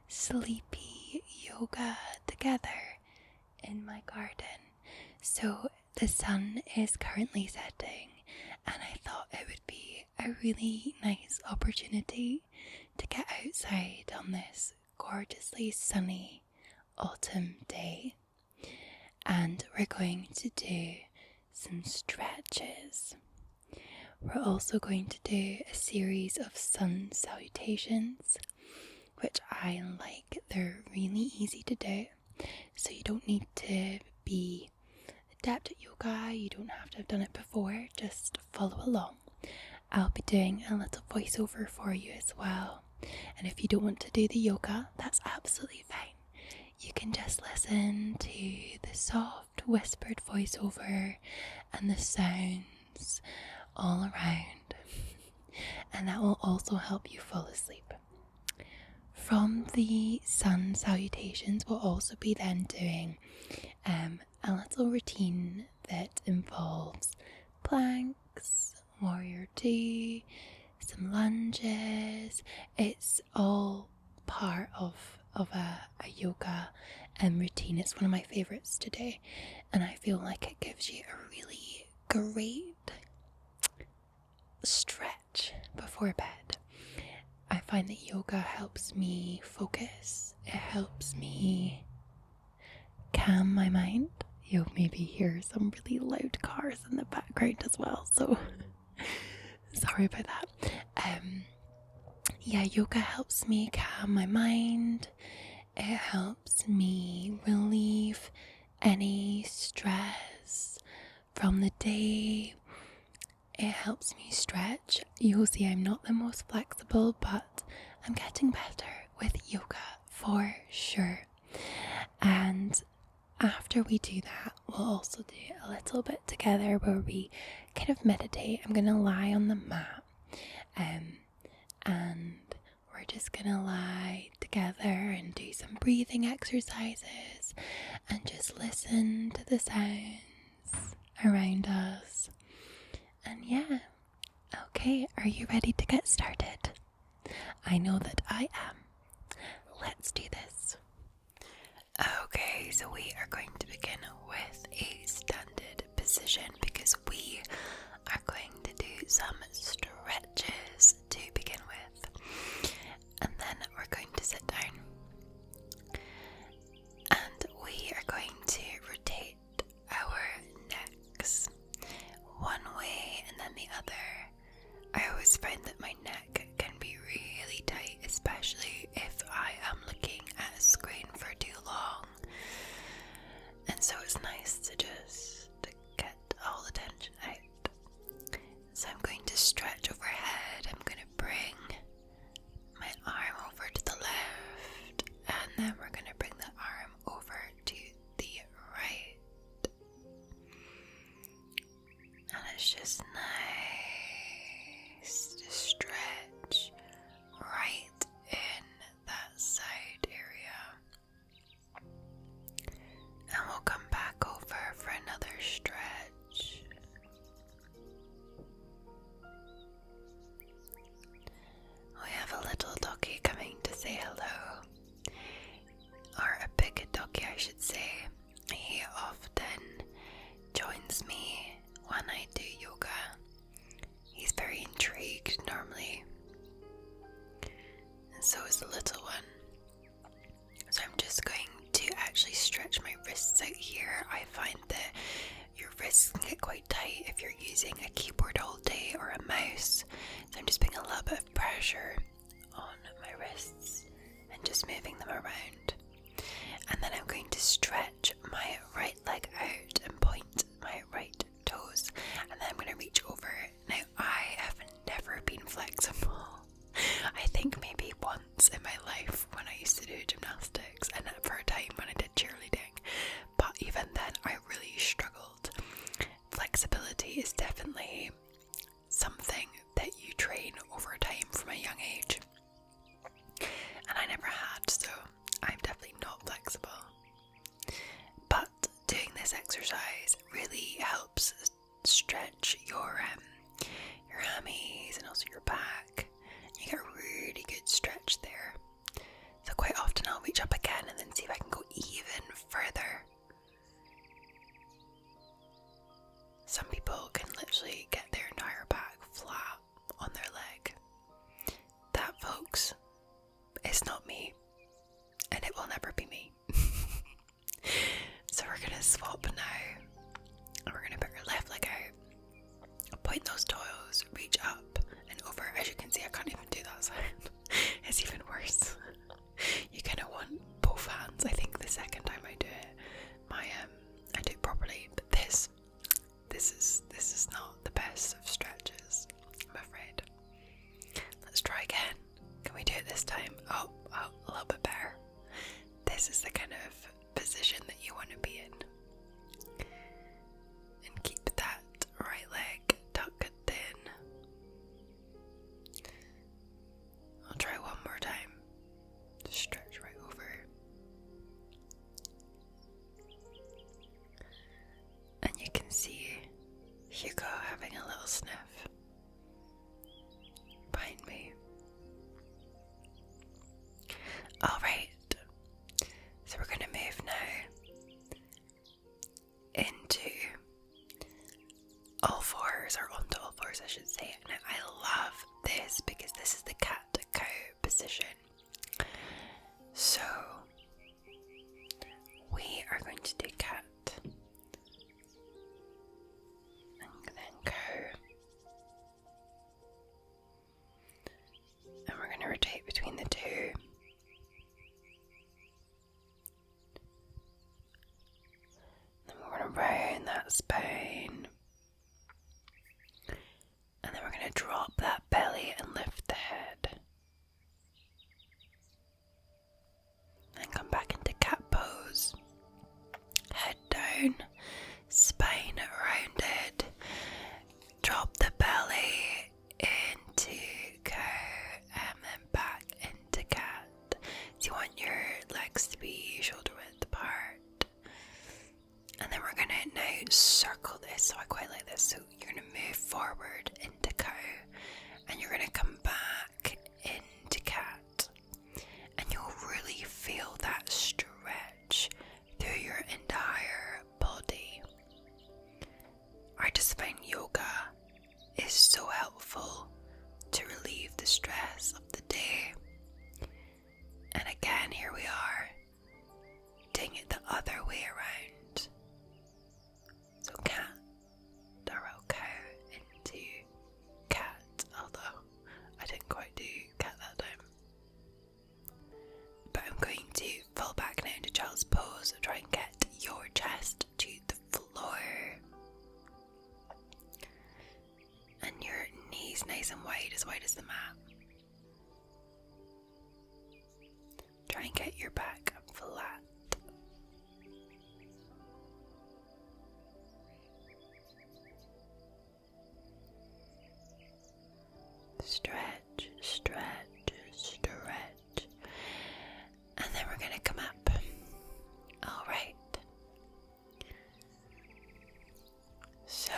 sleepy yoga together in my garden. So the sun is currently setting, and I thought it would be a really nice opportunity to get outside on this gorgeously sunny autumn day. And we're going to do some stretches. We're also going to do a series of sun salutations, which I like. They're really easy to do, so you don't need to be adept at yoga, you don't have to have done it before, just follow along. I'll be doing a little voiceover for you as well, and if you don't want to do the yoga, that's absolutely fine. You can just listen to the soft whispered voiceover and the sounds all around, and that will also help you fall asleep. From the sun salutations, we'll also be then doing a little routine that involves planks, warrior two, some lunges. It's all part of a yoga routine. It's one of my favourites to do, and I feel like it gives you a really great stretch before bed. I find that yoga helps me focus. It helps me calm my mind. You'll maybe hear some really loud cars in the background as well, so sorry about that. Yoga helps me calm my mind. It helps me relieve any stress from the day. It helps me stretch. You'll see I'm not the most flexible, but I'm getting better with yoga for sure. And after we do that, we'll also do a little bit together where we kind of meditate. I'm going to lie on the mat, and we're just going to lie together and do some breathing exercises and just listen to the sounds around us. And okay, are you ready to get started? I know that I am. Let's do this. Okay, so we are going to begin with a standard position because we are going to do some stretches to begin with. And then we're going to sit down. And we are going to rotate our necks one way and then the other. I always find that my neck can be really tight, especially if I am looking at a screen for too long. And so it's nice to just get all the tension out. So I'm going to stretch overhead. I'm going to bring my arm over to the left, and then we're going to bring the arm over to the right. And it's just nice to stretch right in that side area. And we'll come back over for another stretch. We have a little doggy coming to say hello. Or a big doggy, I should say. He often joins me when I do yoga. He's very intrigued normally, and so is the little one. So I'm just going to actually stretch my wrists out here. I find that your wrists can get quite tight if you're using a keyboard all day or a mouse. So I'm just putting a little bit of pressure on my wrists and just moving them around. And then I'm going to stretch my right leg out and point my right toes, and then I'm going to reach over. Now, I have never been flexible. I think maybe once in my life when I used to do gymnastics, and for a time when I did cheerleading, but even then I really struggled. Flexibility is definitely something that you train over time from a young age, and I never had, so I'm definitely not flexible. But doing this exercise really helps stretch your hammies and also your back. You get a really good stretch there. So quite often I'll reach up again and then see if I can go even further. Some people can literally get their entire back flat on their leg. That, folks, is not me, and it will never be me. So we're gonna swap now, and we're gonna put our left leg out, point those toes, reach up and over. As you can see, I can't even do that sound. It's even worse. You kind of want both hands. I think the second time I do it, I do it properly, but this is not the best of stretches, I'm afraid. Let's try again. Can we do it this time? Oh, a little bit better. This is the kind of position that you want to be in. And keep that right leg tucked in. I'll try one more time. Just stretch right over. And you can see Hugo having a little sniff behind me. Alright, so we're going to move now into all fours, or onto all fours I should say. Now I love this because this is the cat-cow position. So we are going to do cat and then cow, and we're going to rotate between the two. Then we're going to round that spine, and then we're going to drop that belly and lift the head. Then come back into cat pose. Head down, spine rounded. Drop the belly into cow and then back into cat. So you want your legs to be shoulder width apart. And then we're going to now circle this. So I quite like this. So you're going to move forward into cow and you're going to come back into cat. And you'll really feel that stretch through your entire body. I just find yoga is so helpful to relieve the stress of the day. And again, here we are, doing it the other way around. So cat, arrow, cow, into cat, although I didn't quite do cat that time. But I'm going to fall back now into child's pose, try and get your chest to the floor. And your knees nice and wide as the mat. Try and get your back flat. Stretch, stretch, stretch. And then we're going to come up. Alright. So,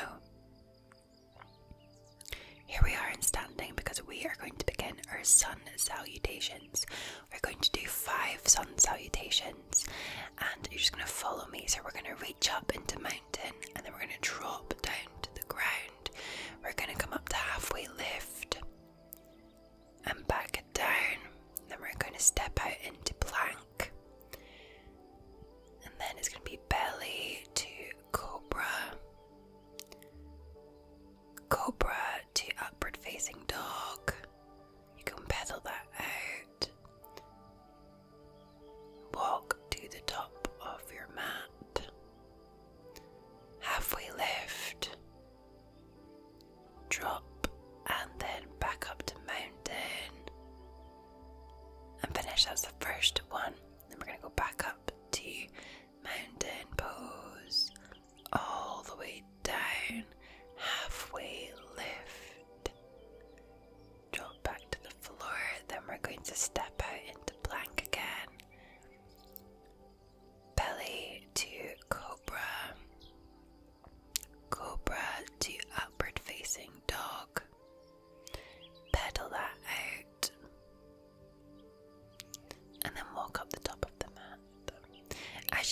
here we are in standing because we are going to begin our sun salutations. We're going to do 5 sun salutations and you're just going to follow me. So we're going to reach up into mountain and then we're going to drop down to the ground. We're going to come up to halfway lift and back down. Then we're going to step out into plank. And then it's going to be belly to cobra. Cobra to upward facing dog. You can pedal that out. Walk to the top of your mat. Halfway lift. Drop and then back up to mountain. And finish. That's the first one.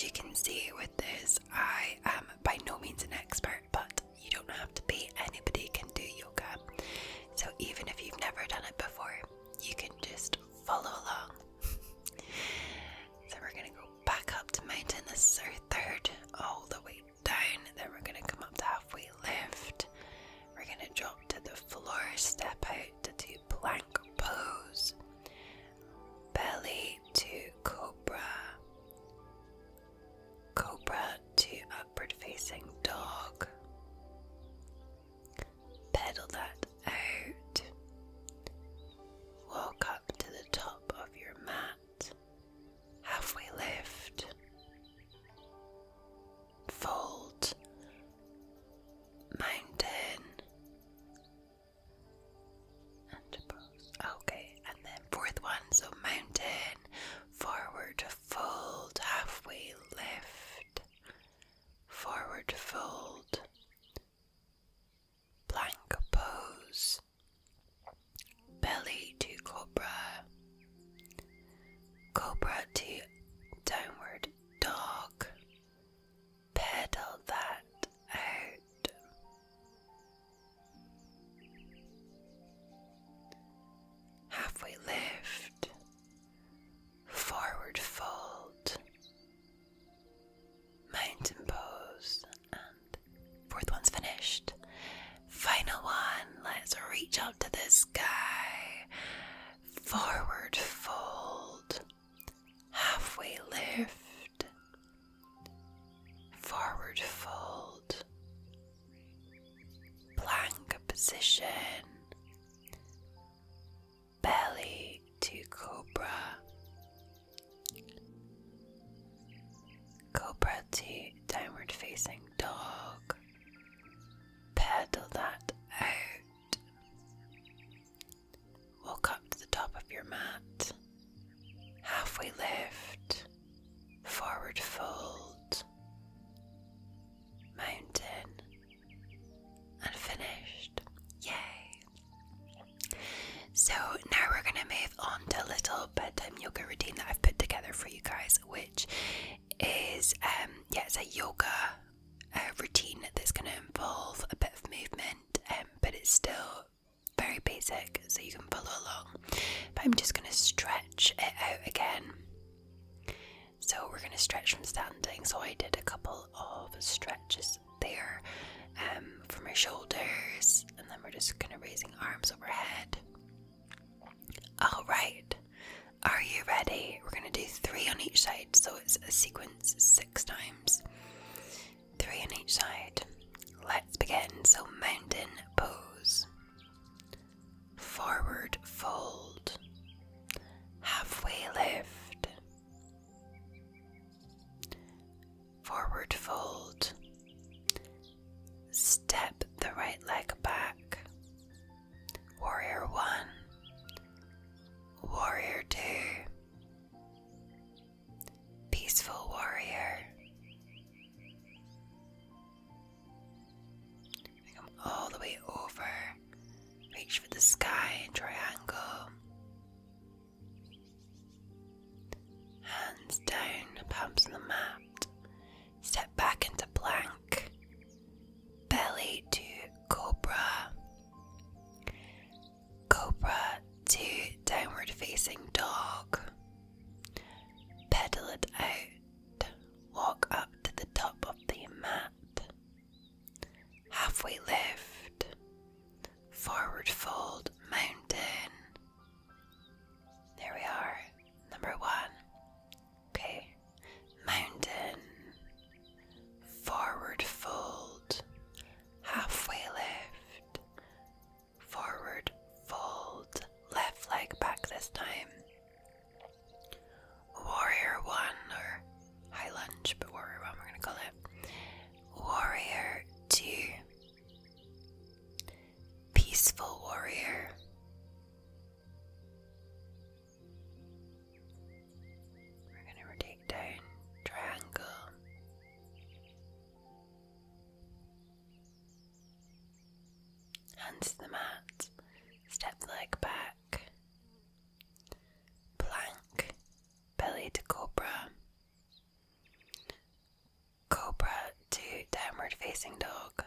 as you can see with this, I am by no means an expert, but you don't have to be. Anybody can do yoga. So even if you've never done it before, you can just follow along. So we're going to go back up to mountain. This is our third, all the way down. Then we're going to come up to halfway lift. We're going to drop to the floor, step out to do plank pose. Belly to cobra. Cobra to upward facing dog. Pedal that out. Walk up to the top of your mat. Halfway lift. Fold. Mountain. And pose. Okay, and then fourth one, so mountain. Forward fold. Halfway lift. Forward fold. Plank pose. Belly to cobra. Cobra to downward dog. Pedal that out. Halfway lift. Forward fold. Mountain pose. And fourth one's finished. Final one, let's reach up to the sky. Forward fold. Halfway lift. Forward fold. Plank position. Belly to cobra. Cobra to downward facing dog. Pedal that out. Walk up to the top of your mat. Halfway lift. Forward fold. Mountain. And finished. Yay! So now we're going to move on to a little bedtime yoga routine that I've put together for you guys, which is, it's a yoga routine that's going to involve a bit of movement, but it's still very basic, so you can follow along. But I'm just going to stretch it out again. So we're going to stretch from standing. So I did a couple of stretches there for my shoulders, and then we're just kind of raising arms overhead. Alright, are you ready? We're going to do 3 on each side, so it's a sequence 6 times. 3 on each side. Let's begin. So mountain pose. Forward fold. Halfway lift. Forward fold. Step the right leg back. Warrior 1. Warrior 2. Peaceful warrior. Come all the way over. Reach for the sky in triangle. Hands down, palms on the mat. Step back into plank. Belly to cobra. Cobra to downward facing dog. Pedal it out. Walk up to the top of the mat. Halfway lift. Forward fold. Mountain. There we are. Number 1. Okay. Mountain. Forward fold. Halfway lift. Forward fold. Left leg back this time. Warrior 1, or high lunge, but warrior 1 we're going to call it. Warrior 2. Peaceful warrior. We're going to rotate down, triangle. Hands to the mat. Step the leg back. Plank. Belly to cobra. facing dog.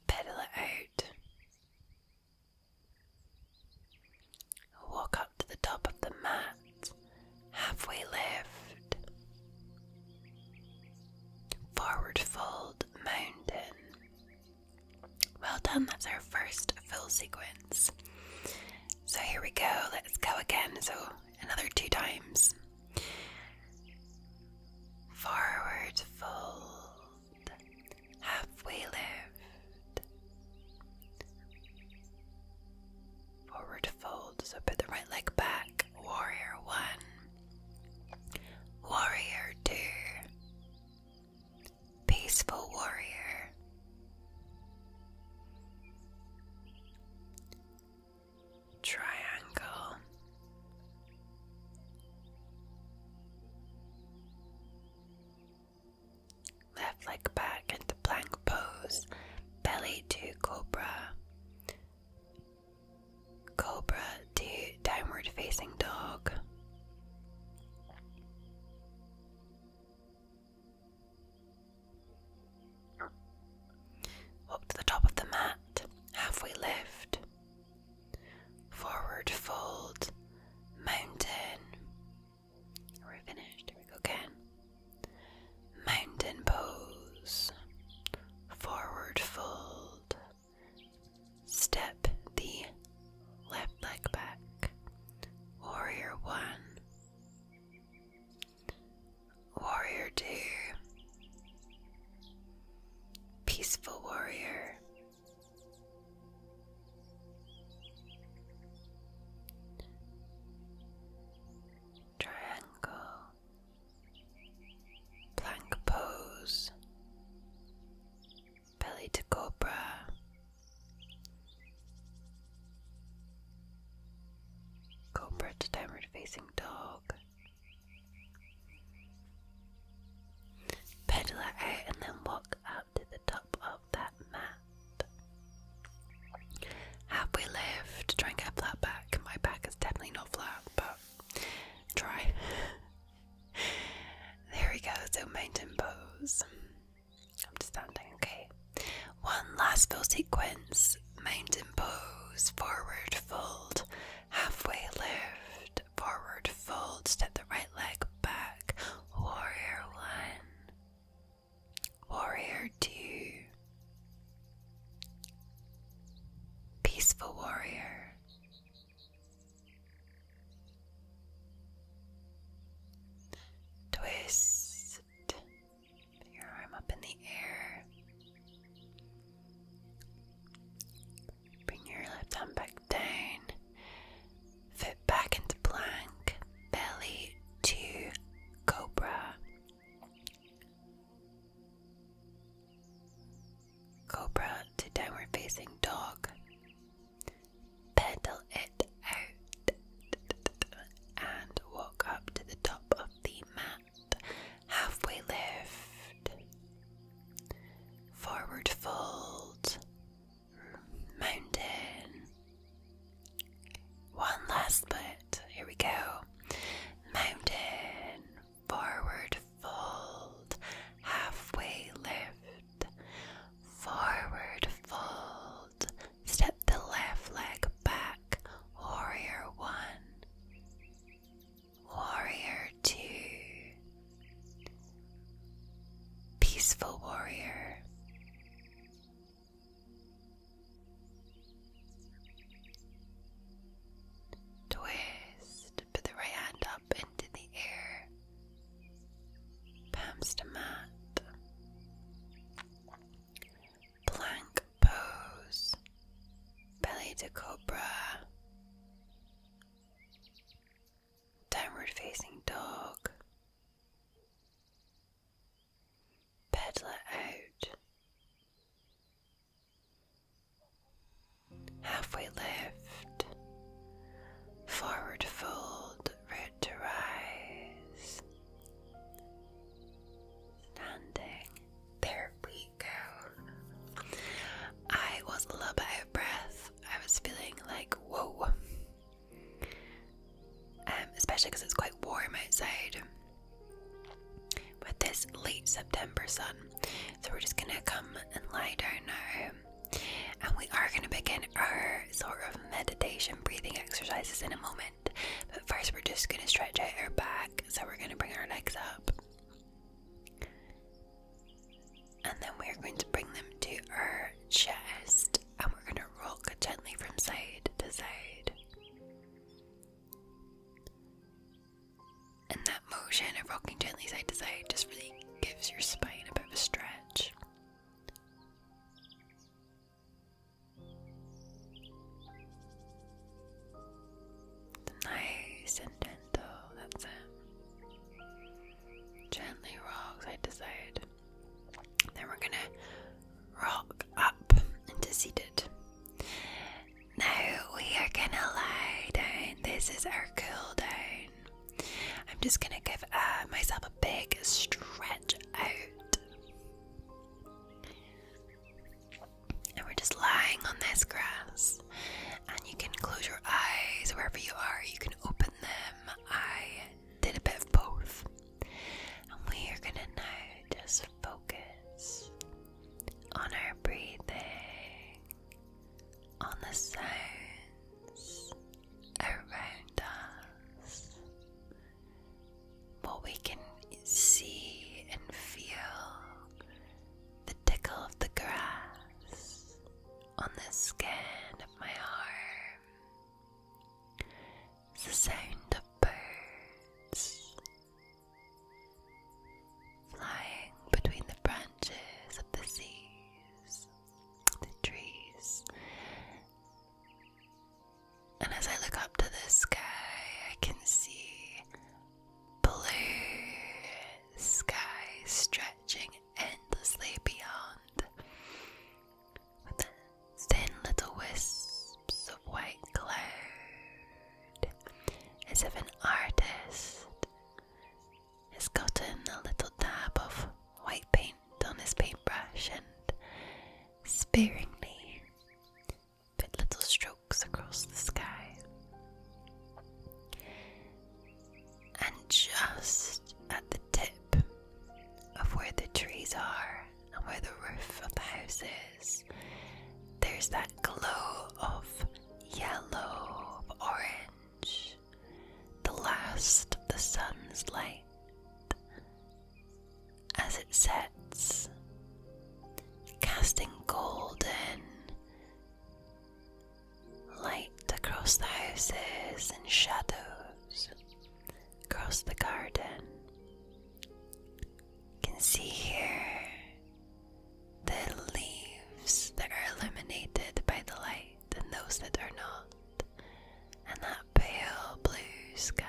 Pedal it out. Walk up to the top of the mat. Halfway lift. Forward fold, mountain. Well done, that's our first full sequence. So here we go, let's go again. So another 2 times. Forward fold, halfway lift. Forward fold, so put the right leg back. Warrior 1. Warrior 2. Peaceful warrior. Triangle. Left leg back into plank pose. Belly to cobra. Cobra to downward facing dog. Walk to the top of the mat. Halfway lift. Forward fold. Mountain. We're finished. Here we go again. Mountain pose. Forward fold. Step the left leg back. Warrior 1. Warrior 2. Peaceful warrior. Triangle. Plank pose. Belly to cobra. Cobra to downward facing dog. Pedal it out and then walk up to the top of that mat. Halfway lift. Try and get a flat back. My back is definitely not flat, but try. There we go, so mountain pose. I'm just standing, okay. One last full sequence. Mountain pose, forward fold, halfway lift, forward fold, step the right leg back. Warrior 1. Warrior 2. Peaceful warrior. Twist. Put your arm up in the air. Bring your left hand back down. Foot back into plank. Belly to cobra. Cobra to downward facing dog. Pedal it out. And walk up to the top of the mat. Halfway lift. Forward fold. Mountain. One last bit. Here we go. Mountain. Forward fold. Halfway lift. Forward fold. Step the left leg back. Warrior 1. Warrior 2. Peaceful warrior. Twist. Put the right hand up into the air. Palms to mat. Plank pose. Belly to cobra. Downward facing dog. Pedal it out. Halfway lift. Forward fold. Root to rise. Standing. There we go. I was a little bit out of breath. I was feeling like, whoa. Especially because it's quite warm outside. With with this late September sun. So we're just gonna come and lie down now. And we are gonna begin our sort of meditation breathing exercises in a moment. But first we're just gonna stretch out our back. So we're gonna bring our legs up. And then we're going to bring them to our chest. And we're gonna rock gently from side to side. And that motion of rocking gently side to side just really gives your spine a bit of a stretch. Nice and gentle, that's it. Gently rock side to side. Then we're gonna rock up into seated. Now we are gonna lie down. This is our cool down. I'm just gonna give myself a big stretch out. And we're just lying on this grass. And you can close your eyes wherever you are. You can open them. I did a bit of both. And we are gonna now just focus on our breathing, on the sounds around us, what we can see and feel, the tickle of the grass on the skin of my arm, the sound of birds flying between the branches of the seas, the trees. And as I look up to the sky, I can see blue sky stretching endlessly beyond, with thin little wisps of white cloud, as if an artist has gotten a little dab of white paint on his paintbrush and sparingly put little strokes across the sky. And just at the tip of where the trees are and where the roof of the house is, there's that glow of yellow, of orange, the last of the sun's light as it sets, casting golden light across the houses and shadows across the garden. You can see here the leaves that are illuminated by the light and those that are not, and that pale blue sky.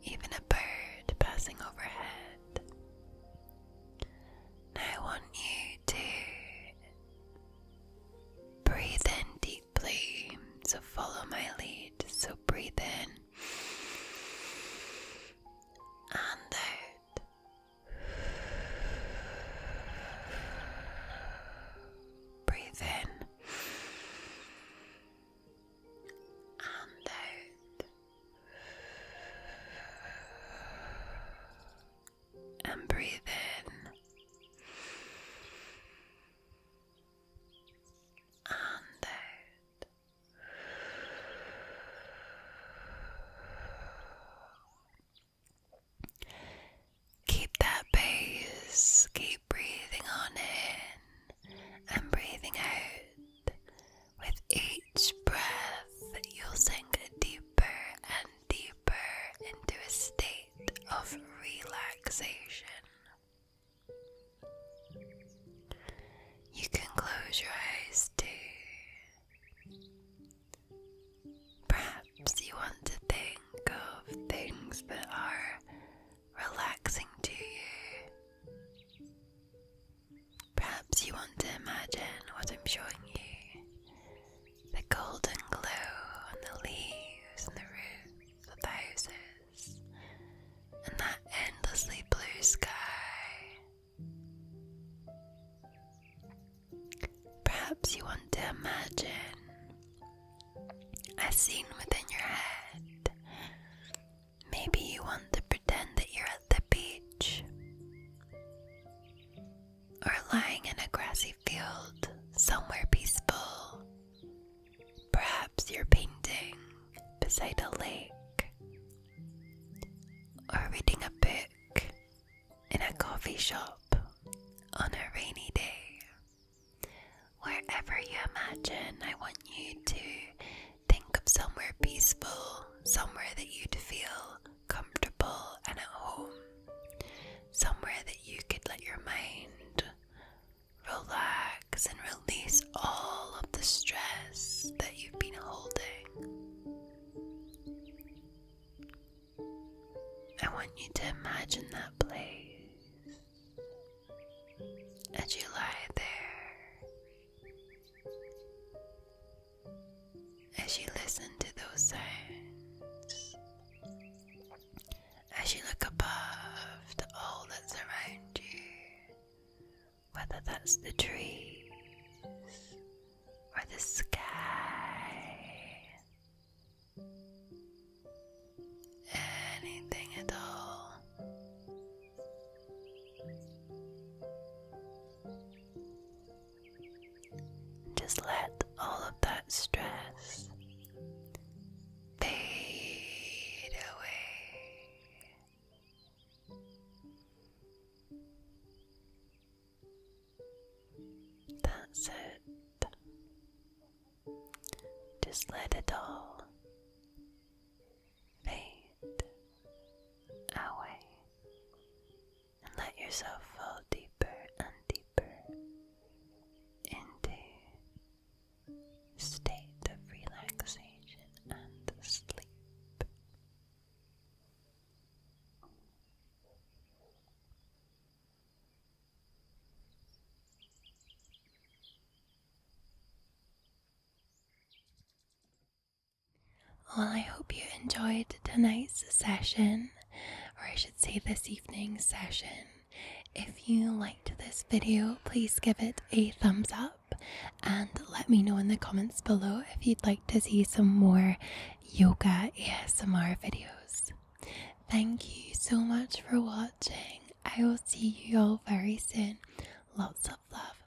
Even a bird passing overhead. Now I want you to breathe in deeply, so follow my lead. So breathe in reading a book in a coffee shop on a rainy day. Wherever you imagine, I want you to think of somewhere peaceful, somewhere that you'd feel comfortable and at home, somewhere that you could let your mind relax and release all of the stress that you've been holding. I want you to imagine that place as you lie there, as you listen to those sounds, as you look above to all that's around you, whether that's the trees or the sky, anything at all. Just let all of that stress fade away. That's it. Just let it all fade away and let yourself fall deeper and deeper into a state of relaxation and sleep. Well, I hope you enjoyed tonight's session, or I should say this evening's session. If you liked this video, please give it a thumbs up and let me know in the comments below if you'd like to see some more yoga ASMR videos. Thank you so much for watching. I will see you all very soon. Lots of love.